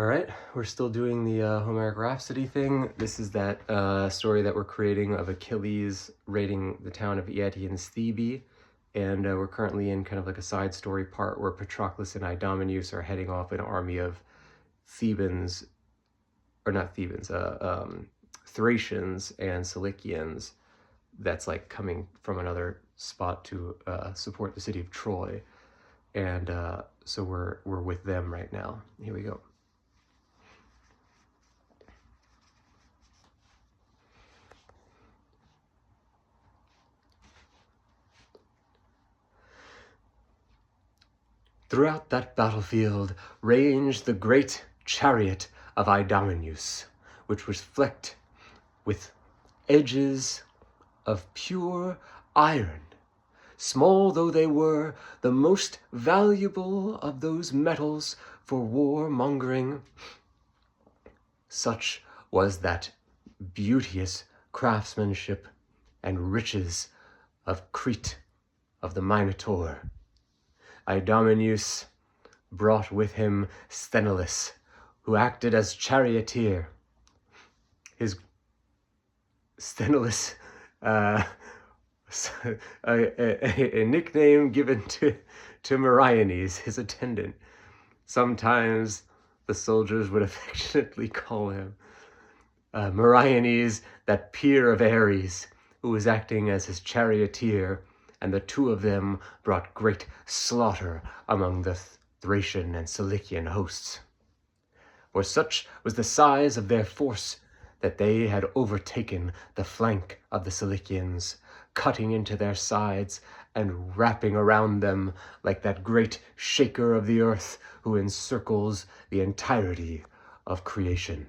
All right, we're still doing the Homeric Rhapsody thing. This is that story that we're creating of Achilles raiding the town of Eëtion's Thebe, and we're currently in kind of like a side story part where Patroclus and IDOMENEUS are heading off an army of Thebans, or not Thebans, Thracians and Cilicians that's like coming from another spot to support the city of Troy, and so we're with them right now. Here we go. Throughout that battlefield ranged the great chariot of IDOMENEUS, which was flecked with edges of pure iron. Small though they were, the most valuable of those metals for war-mongering, such was that beauteous craftsmanship and riches of Crete of the Minotaur. IDOMENEUS brought with him Sthenelus, who acted as charioteer. His Sthenelus, a nickname given to Meriones, his attendant. Sometimes the soldiers would affectionately call him Meriones, that peer of Ares, who was acting as his charioteer, and the two of them brought great slaughter among the Thracian and Cilician hosts. For such was the size of their force that they had overtaken the flank of the Cilicians, cutting into their sides and wrapping around them like that great shaker of the earth who encircles the entirety of creation.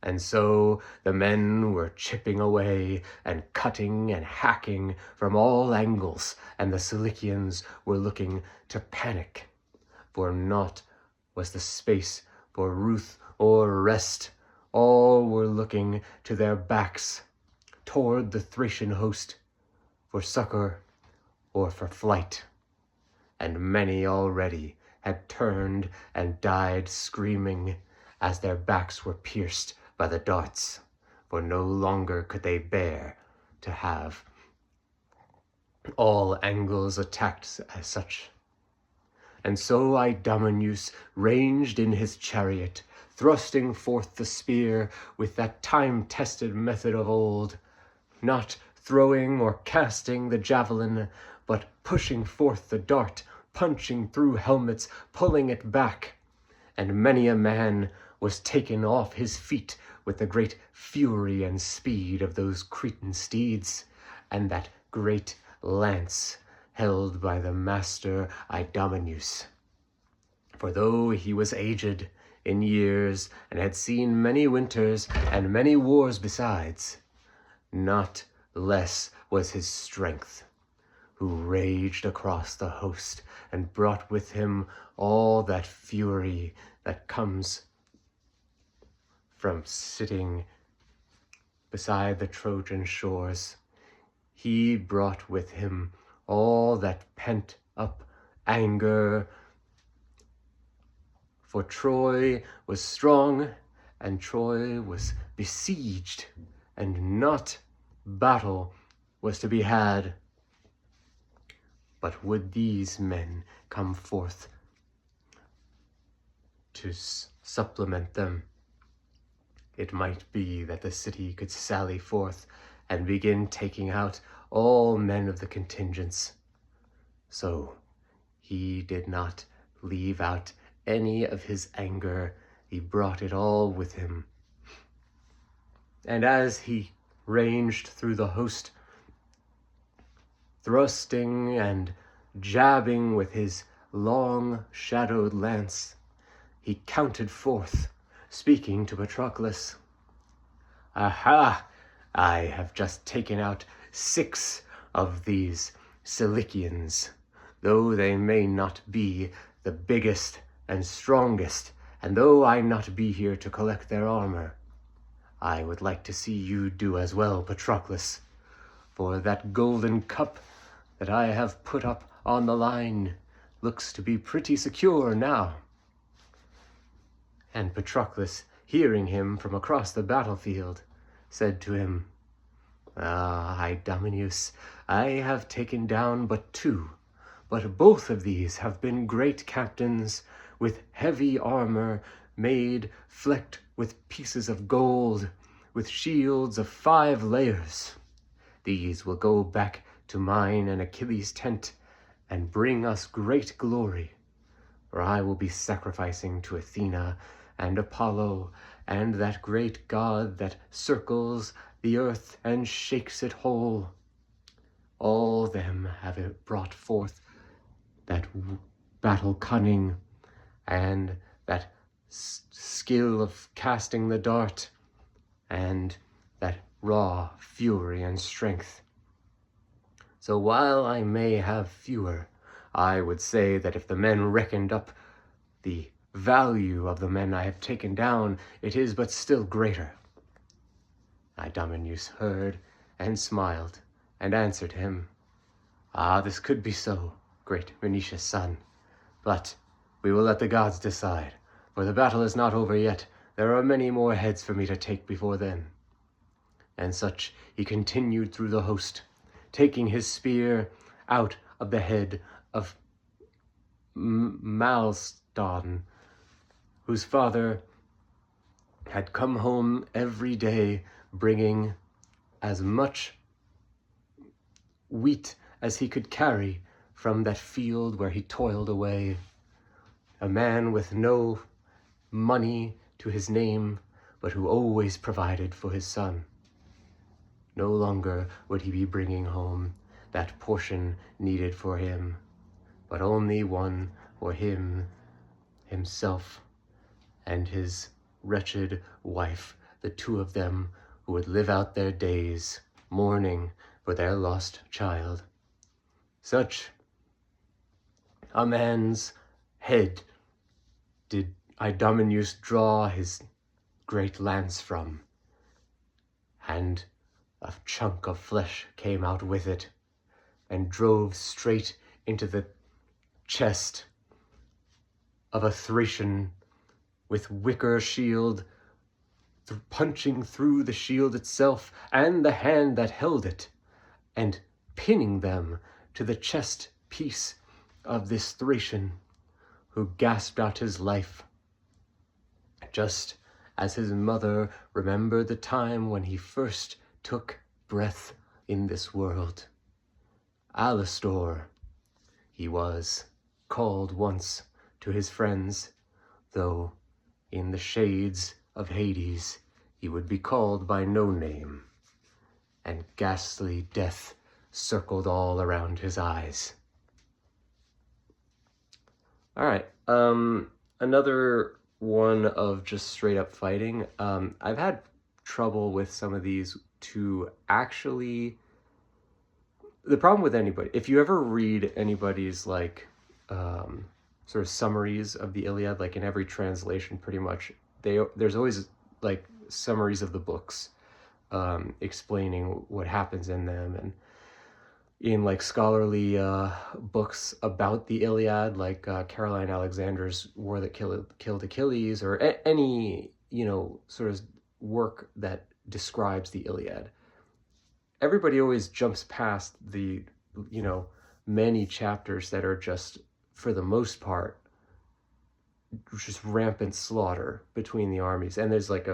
And so the men were chipping away and cutting and hacking from all angles, and the Cilicians were looking to panic, for naught was the space for ruth or rest. All were looking to their backs, toward the Thracian host, for succor or for flight. And many already had turned and died screaming as their backs were pierced by the darts, for no longer could they bear to have all angles attacked as such. And so IDOMENEUS ranged in his chariot, thrusting forth the spear with that time-tested method of old, not throwing or casting the javelin, but pushing forth the dart, punching through helmets, pulling it back. And many a man was taken off his feet with the great fury and speed of those Cretan steeds, and that great lance held by the master IDOMENEUS. For though he was aged in years, and had seen many winters and many wars besides, not less was his strength, who raged across the host, and brought with him all that fury that comes from sitting beside the Trojan shores. He brought with him all that pent-up anger, for Troy was strong, and Troy was besieged, and not battle was to be had. But would these men come forth to supplement them? It might be that the city could sally forth and begin taking out all men of the contingents. So he did not leave out any of his anger. He brought it all with him. And as he ranged through the host, thrusting and jabbing with his long shadowed lance, he counted forth, speaking to Patroclus. Aha! I have just taken out 6 of these Cilicians, though they may not be the biggest and strongest, and though I not be here to collect their armor. I would like to see you do as well, Patroclus, for that golden cup that I have put up on the line looks to be pretty secure now. And Patroclus, hearing him from across the battlefield, said to him, "Ah, Idomeneus, I have taken down but 2, but both of these have been great captains, with heavy armor made flecked with pieces of gold, with shields of 5 layers. These will go back to mine and Achilles' tent, and bring us great glory. For I will be sacrificing to Athena and Apollo, and that great god that circles the earth and shakes it whole. All them have it brought forth that battle cunning, and that skill of casting the dart, and that raw fury and strength. So while I may have fewer, I would say that if the men reckoned up the value of the men I have taken down, it is but still greater." Idomeneus heard and smiled, and answered him, "Ah, this could be so, great Menoetius' son, but we will let the gods decide, for the battle is not over yet. There are many more heads for me to take before then." And such he continued through the host, taking his spear out of the head of Malston, whose father had come home every day bringing as much wheat as he could carry from that field where he toiled away. A man with no money to his name, but who always provided for his son. No longer would he be bringing home that portion needed for him, but only one for himself, and his wretched wife, the 2 of them who would live out their days mourning for their lost child. Such a man's head did Idomeneus draw his great lance from, and a chunk of flesh came out with it, and drove straight into the chest of a Thracian with wicker shield, punching through the shield itself and the hand that held it, and pinning them to the chest piece of this Thracian, who gasped out his life, just as his mother remembered the time when he first took breath in this world. Alastor, he was called once to his friends, though in the shades of Hades he would be called by no name, and ghastly death circled all around his eyes. All right, another one of just straight up fighting. I've had trouble with some of these to actually, the problem with anybody, if you ever read anybody's like sort of summaries of the Iliad, like in every translation pretty much, there's always like summaries of the books explaining what happens in them, and in like scholarly books about the Iliad, like Caroline Alexander's War That Killed Achilles, or any, sort of work that describes the Iliad, everybody always jumps past the, many chapters that are just, for the most part, just rampant slaughter between the armies. And there's like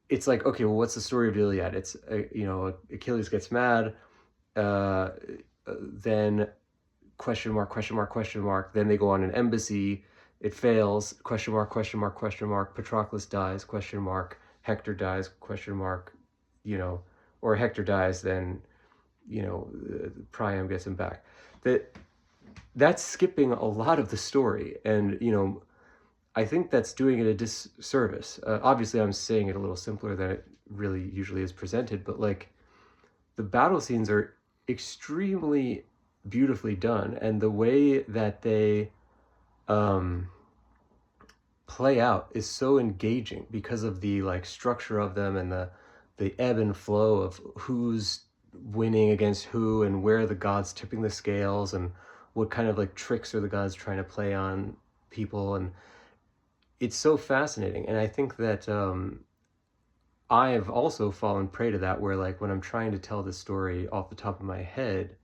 it's like, okay, well, what's the story of the Iliad? It's, Achilles gets mad, then question mark, question mark, question mark. Then they go on an embassy. It fails, question mark, question mark, question mark. Patroclus dies, question mark. Hector dies, question mark, or Hector dies, then, Priam gets him back. That's skipping a lot of the story. And, I think that's doing it a disservice. Obviously, I'm saying it a little simpler than it really usually is presented, but like the battle scenes are extremely beautifully done, and the way that they play out is so engaging because of the like structure of them, and the ebb and flow of who's winning against who, and where the gods tipping the scales, and what kind of like tricks are the gods trying to play on people. And it's so fascinating. And I think that I have also fallen prey to that, where like when I'm trying to tell this story off the top of my head,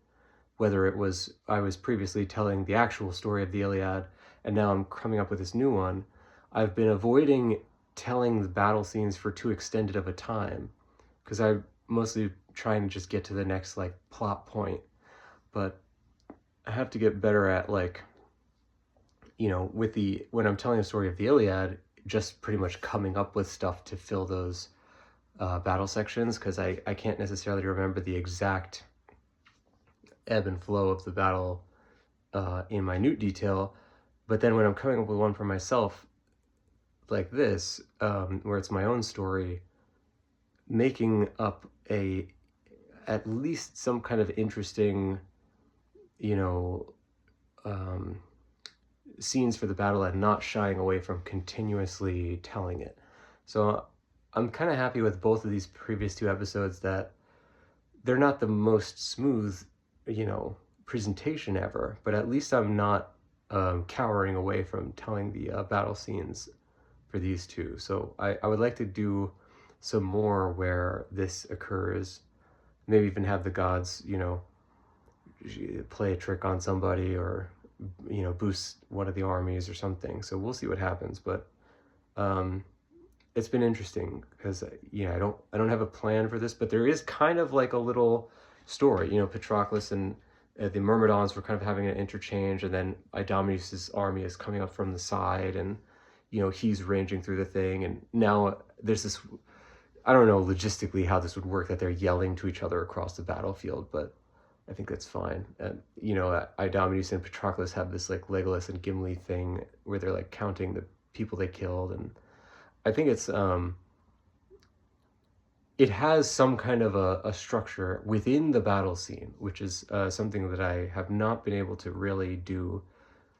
whether it was I was previously telling the actual story of the Iliad and now I'm coming up with this new one, I've been avoiding telling the battle scenes for too extended of a time, because I'm mostly trying to just get to the next like plot point. But I have to get better at like, with the when I'm telling the story of the Iliad, just pretty much coming up with stuff to fill those battle sections, because I can't necessarily remember the exact ebb and flow of the battle in minute detail. But then when I'm coming up with one for myself like this, where it's my own story, making up at least some kind of interesting, scenes for the battle, and not shying away from continuously telling it. So I'm kind of happy with both of these previous two episodes, that they're not the most smooth, presentation ever, but at least I'm not cowering away from telling the battle scenes for these two. So I would like to do some more where this occurs, maybe even have the gods, play a trick on somebody, or boost one of the armies or something. So we'll see what happens. But it's been interesting, because I don't have a plan for this, but there is kind of like a little story. Patroclus and the Myrmidons were kind of having an interchange, and then Idomeneus' army is coming up from the side, and he's ranging through the thing, and now there's this, I don't know logistically how this would work, that they're yelling to each other across the battlefield, but I think that's fine. And Idomeneus and Patroclus have this like Legolas and Gimli thing, where they're like counting the people they killed, and I think it has some kind of a structure within the battle scene, which is something that I have not been able to really do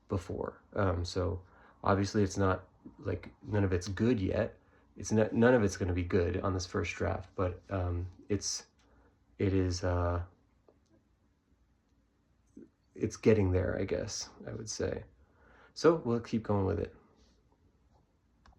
before. So obviously it's not like, none of it's good yet. None of it's going to be good on this first draft, but it's getting there, I guess I would say. So we'll keep going with it.